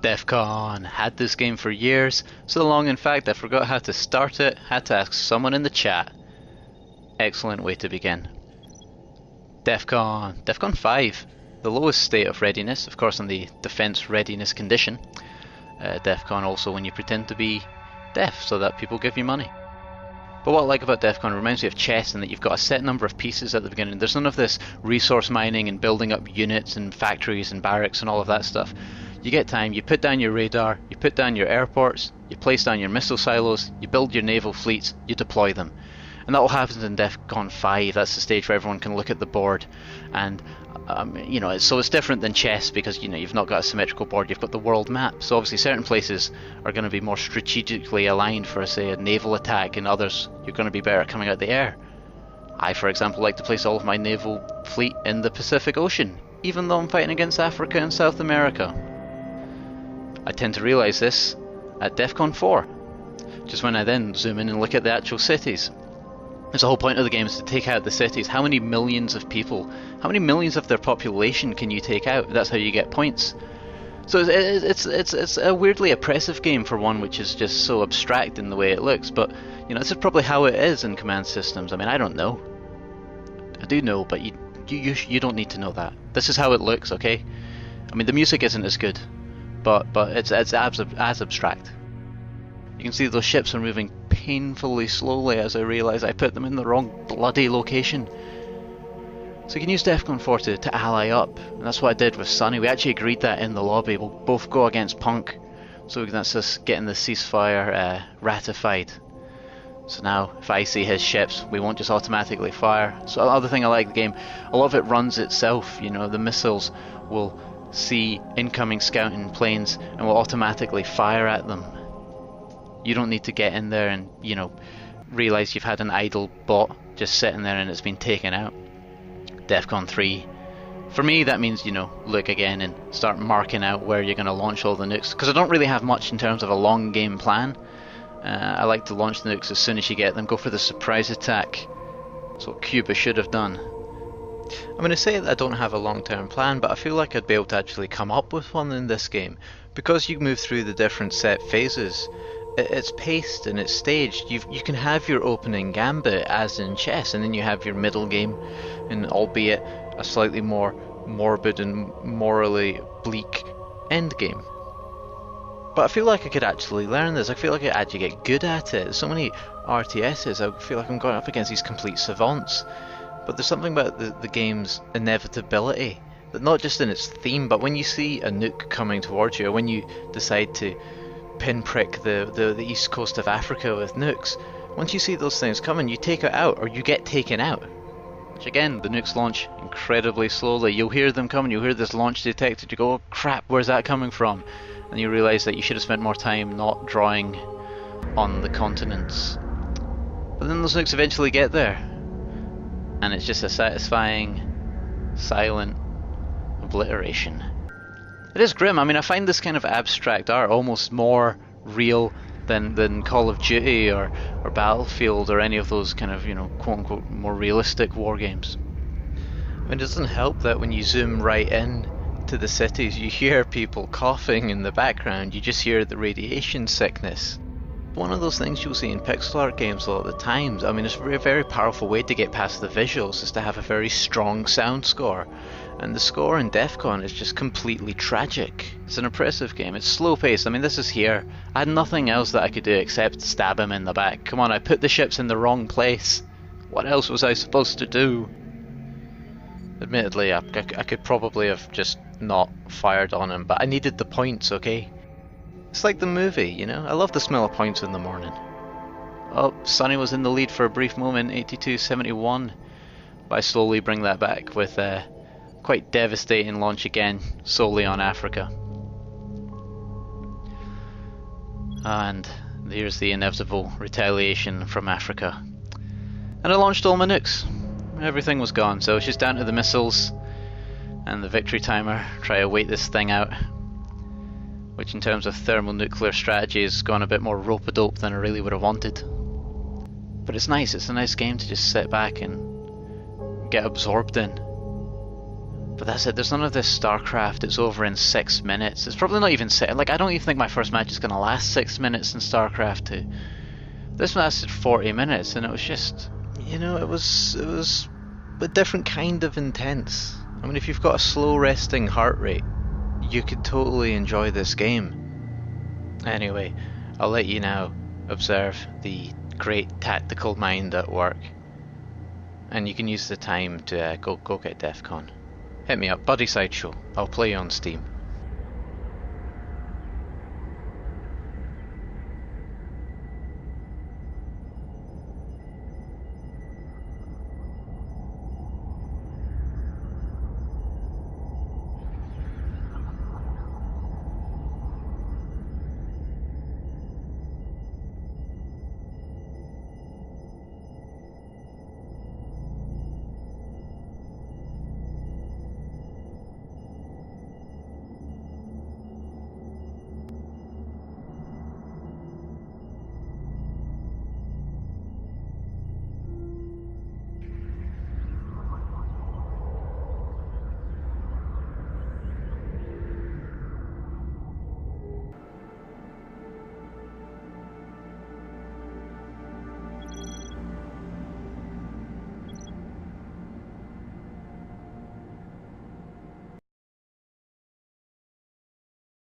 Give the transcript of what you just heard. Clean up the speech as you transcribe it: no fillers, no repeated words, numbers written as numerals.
Defcon. Had this game for years, so long in fact I forgot how to start it, had to ask someone in the chat. Excellent way to begin. Defcon. Defcon 5. The lowest state of readiness, of course on the defense readiness condition. Defcon also when you pretend to be deaf so that people give you money. But what I like about Defcon, it reminds me of chess in that you've got a set number of pieces at the beginning. There's none of this resource mining and building up units and factories and barracks and all of that stuff. You get time, you put down your radar, you put down your airports, you place down your missile silos, you build your naval fleets, you deploy them. And that all happens in Defcon 5. That's the stage where everyone can look at the board. And so it's different than chess because you've not got a symmetrical board, you've got the world map. So obviously certain places are going to be more strategically aligned for, say, a naval attack, and others you're going to be better at coming out the air. I, for example, like to place all of my naval fleet in the Pacific Ocean, even though I'm fighting against Africa and South America. I tend to realise this at Defcon 4, just when I then zoom in and look at the actual cities. That's the whole point of the game, is to take out the cities. How many millions of people, how many millions of their population can you take out? That's how you get points. So it's a weirdly oppressive game for one which is just so abstract in the way it looks, but this is probably how it is in command systems. I mean, I don't know. I do know, but you don't need to know that. This is how it looks, okay? I mean, the music isn't as good, but it's as abstract. You can see those ships are moving painfully slowly as I realise I put them in the wrong bloody location. So you can use Defcon 4 to ally up, and that's what I did with Sunny. We actually agreed that in the lobby. We'll both go against Punk, so that's us getting the ceasefire ratified. So now if I see his ships, we won't just automatically fire. So another thing I like the game, a lot of it runs itself. The missiles will see incoming scouting planes and will automatically fire at them. You don't need to get in there and, realise you've had an idle bot just sitting there and it's been taken out. Defcon 3. For me, that means, look again and start marking out where you're going to launch all the nukes. Because I don't really have much in terms of a long game plan. I like to launch the nukes as soon as you get them. Go for the surprise attack. That's what Cuba should have done. I'm going to say that I don't have a long-term plan, but I feel like I'd be able to actually come up with one in this game. Because you move through the different set phases, it's paced and it's staged. You can have your opening gambit as in chess, and then you have your middle game, and albeit a slightly more morbid and morally bleak end game. But I feel like I could actually learn this. I feel like I could actually get good at it. There's so many RTSs, I feel like I'm going up against these complete savants. But there's something about the game's inevitability, that not just in its theme, but when you see a nuke coming towards you, or when you decide to pinprick the east coast of Africa with nukes, once you see those things coming, you take it out, or you get taken out. Which again, the nukes launch incredibly slowly. You'll hear them coming, you'll hear this launch detected, you go, oh crap, where's that coming from? And you realise that you should have spent more time not drawing on the continents. But then those nukes eventually get there, and it's just a satisfying, silent obliteration. It is grim. I mean, I find this kind of abstract art almost more real than Call of Duty or Battlefield or any of those kind of, quote-unquote more realistic war games. I mean, it doesn't help that when you zoom right in to the cities, you hear people coughing in the background. You just hear the radiation sickness. One of those things you'll see in pixel art games a lot of the times. I mean, it's a very powerful way to get past the visuals, is to have a very strong sound score. And the score in Defcon is just completely tragic. It's an oppressive game. It's slow paced. I mean, this is here. I had nothing else that I could do except stab him in the back. Come on, I put the ships in the wrong place. What else was I supposed to do? Admittedly, I could probably have just not fired on him, but I needed the points, okay? It's like the movie, I love the smell of points in the morning. Oh, Sunny was in the lead for a brief moment, 82-71. But I slowly bring that back with a quite devastating launch again, solely on Africa. And here's the inevitable retaliation from Africa. And I launched all my nukes. Everything was gone, so it's just down to the missiles and the victory timer. Try to wait this thing out. Which in terms of thermonuclear strategy has gone a bit more rope-a-dope than I really would have wanted. But it's nice, it's a nice game to just sit back and get absorbed in. But But that's it, there's none of this StarCraft, it's over in 6 minutes. It's probably not even like, I don't even think my first match is going to last 6 minutes in StarCraft 2. This lasted 40 minutes, and it was just, you know, it was a different kind of intense. I mean, if you've got a slow resting heart rate, you could totally enjoy this game. Anyway, I'll let you now observe the great tactical mind at work. And you can use the time to go get Defcon. Hit me up, Buddy Sideshow. I'll play you on Steam.